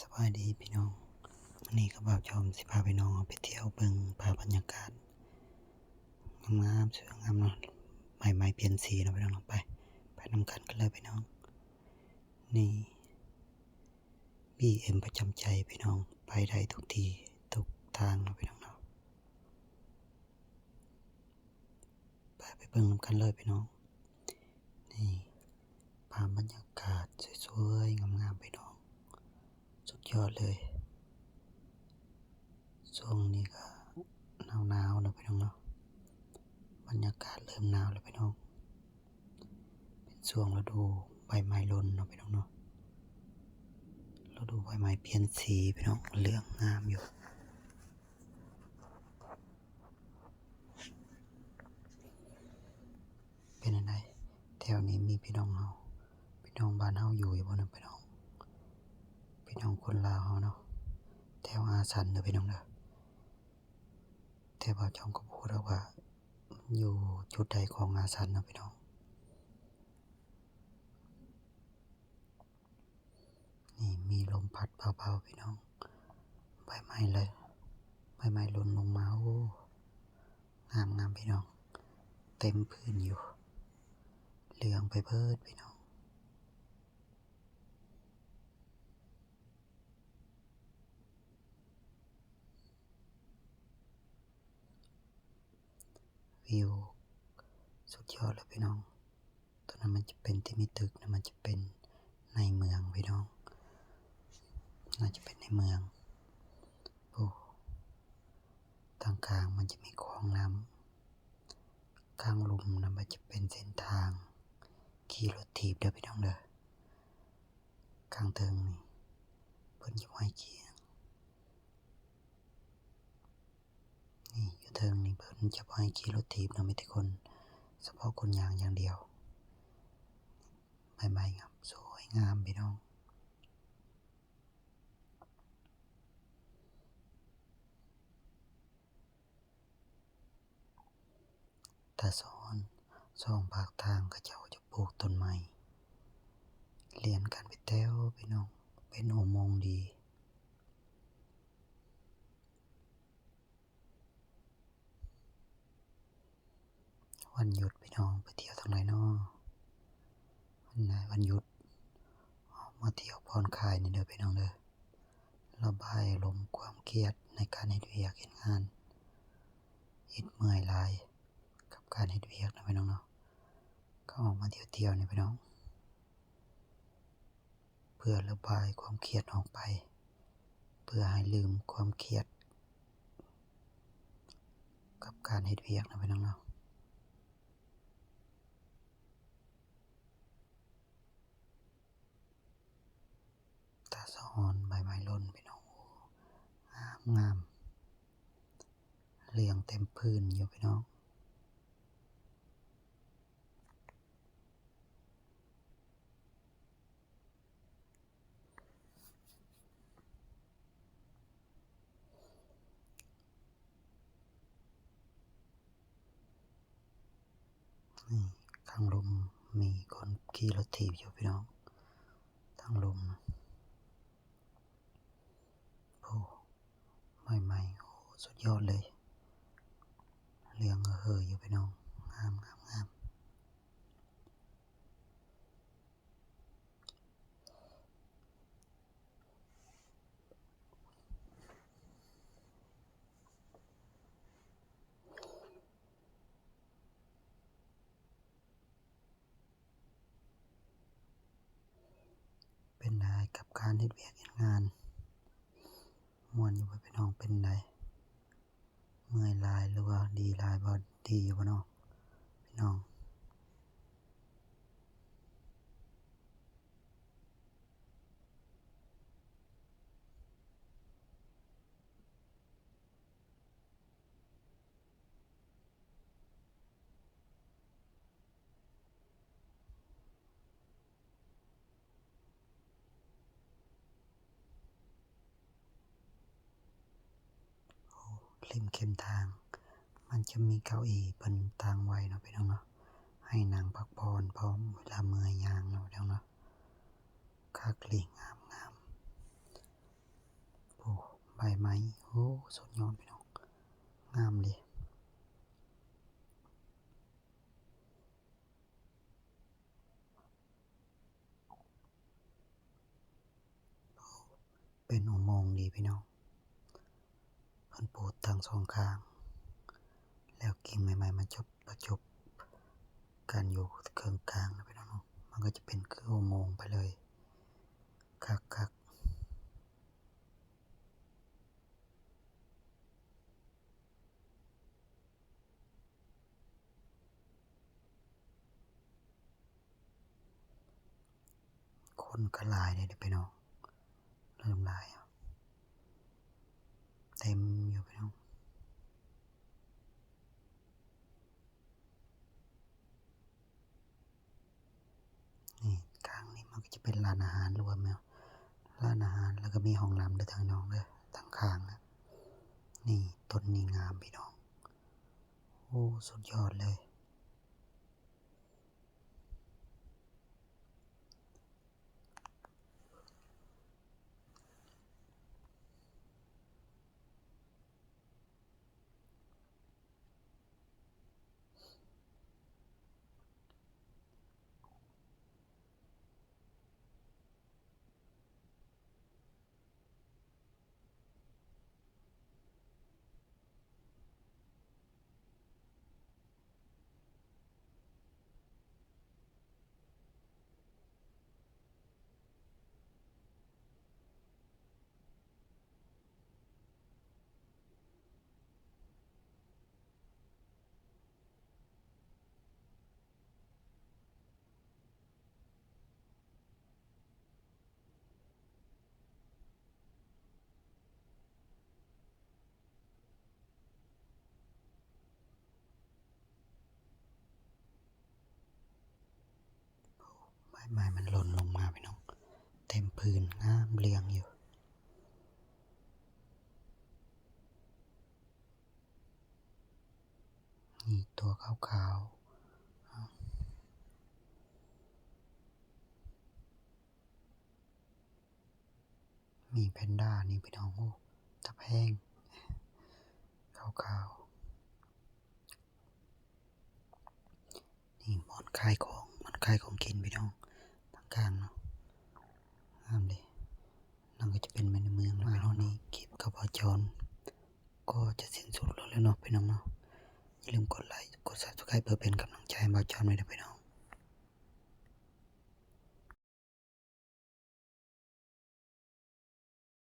สบายดีพี่น้องวันนี้ก็บ่าวจอมสิพาพี่น้องไปเที่ยวเบิ่งภาพบรรยากาศงามๆสวยงามเนาะใหม่ๆเปลี่ยนสีเนาะพี่น้องไปนำกันเลยพี่น้องนี่ BM ประจำใจพี่น้องไปได้ทุกที่ทุกทางเนาะพี่น้องเนาะไปเบิ่งนำกันเลยพี่น้องนี่ภาพบรรยากาศสวยๆงามๆพี่น้องสุดยอดเลยช่วงนี้ก็หนาวๆเนาะพี่น้องเนาะบรรยากาศเริ่มหนาวแล้วพี่น้องเป็นช่วงฤดูใบไม้ร่นเนาะพี่น้องเนาะฤดูใบไม้เปลี่ยนสีพี่น้องเหลืองงามอยู่เป็นยังไงแถวนี้มีพี่น้องบ้านเฮาอยู่บ่เนาะพี่น้องคนลาวเฮาเนาะแถวอาสันเด้อพี่น้องเด้อแต่บ่าวจอมก็บ่รู้ดอกว่าอยู่จุดใดของอาสันเนาะพี่น้องนี่มีลมพัดเบาๆพี่น้องใบไม้เลยใบไม้หล่นลงมาโอ้งามพี่น้องเต็มพื้นอยู่เหลืองไปเบิดพี่น้องวิวสุดยอดเลยพี่น้องตอนนั้นมันจะเป็นที่มีตึกนะมันจะเป็นในเมืองพี่น้องน่าจะเป็นในเมืองโอ้ทางกลางมันจะมีคลองน้ำข้างลุ่มนะมันจะเป็นเส้นทางขี่รถถีบเด้อพี่น้องเด้อข้างเทิงนี่เพิ่นจะให้ขี่นี่อยู่เทิงนี่เพิ่นจะให้ขี่รถถีบนะมีแต่คนเฉพาะคนย่างอย่างเดียวใบไม้ครับสวยงามพี่น้องถ้าสองภาคทางเขาเจ้าจะปลูกต้นไม้เรียนกันไปแถวพี่น้องเป็นอุโมงค์ดีวันหยุดพี่น้องไปเที่ยวทางไหนน้อวันหยุดออกมาเที่ยวผ่อนคลายนี่เด้อพี่น้องเด้อระบายอารมณ์ความเครียดในการเฮ็ดเวียกเฮ็ดงานเฮ็ดเมื่อยหลายกับการเฮ็ดเวียกนะพี่น้องเนาะก็ออกมาเที่ยวนี่พี่น้องเพื่อระบายความเครียดออกไปเพื่อให้ลืมความเครียดกับการเฮ็ดเวียกนะพี่น้องเนาะตาสะออนใบไม้ร่นพี่น้องงามเหลืองเต็มพื้นอยู่พี่น้องนี่ข้างลมมีคนขี่รถถีบอยู่พี่น้องทางลมโอ้ใหม่ๆโอ้สุดยอดเลยเหลืองเฮออยู่พี่น้องงามเป็นได้กับการเฮ็ดเวียกเฮ็ดงานม่วนอยู่บ่พี่น้องเป็นไดเมื่อยหลายหรือว่าดีหลายบ่ดีอยู่บ่เนาะพี่น้องริมเข้มทางมันจะมีเก้าอี้เพิ่นตั้งไว้เนาะพี่น้องเนาะให้นั่งพักผ่อนพร้อมเวลาเมื่อยย่างเนาะพี่น้องเนาะคักอีหลีงาม ไหมโอ้สุดยอดพี่น้องงามเลยเป็นอุโมงค์ดีพี่น้องเพิ่นปูทางสองข้างแล้วกิ่งใหม่ๆมันประจบกันอยู่เครื่องกลางนะพี่น้องมันก็จะเป็นคืออุโมงค์ไปเลยคักคนก็หลายเลยพี่น้องเริ่มหลายเต็มอยู่พี่น้องนี่กลางนี้มันก็จะเป็นร้านอาหารรวมแล้วร้านอาหารแล้วก็มีห้องน้ำด้วยทางน้องเลยทางข้างนะนี่ต้นนี้งามพี่น้องโอ้สุดยอดเลยใบไม้มันหล่นลงมาพี่น้องเต็มพื้นงามเรียงอยู่นี่ตัวขาวๆมีแพนด้านี่พี่น้องโอ้ตะแพงขาวๆนี่หมอนคายของกินพี่น้องทางกลางเนาะงามเลยนั่นก็จะเป็นในเมืองแล้วพี่น้องนี่คลิปกับพ่อจอนก็จะสิ้นสุดลงแล้วเนาะพี่น้องเนาะอย่าลืมกดไลค์กด Subscribe เพื่อเป็นกำลังใจให้บ่าวจอนไว้ด้วยพี่น้อง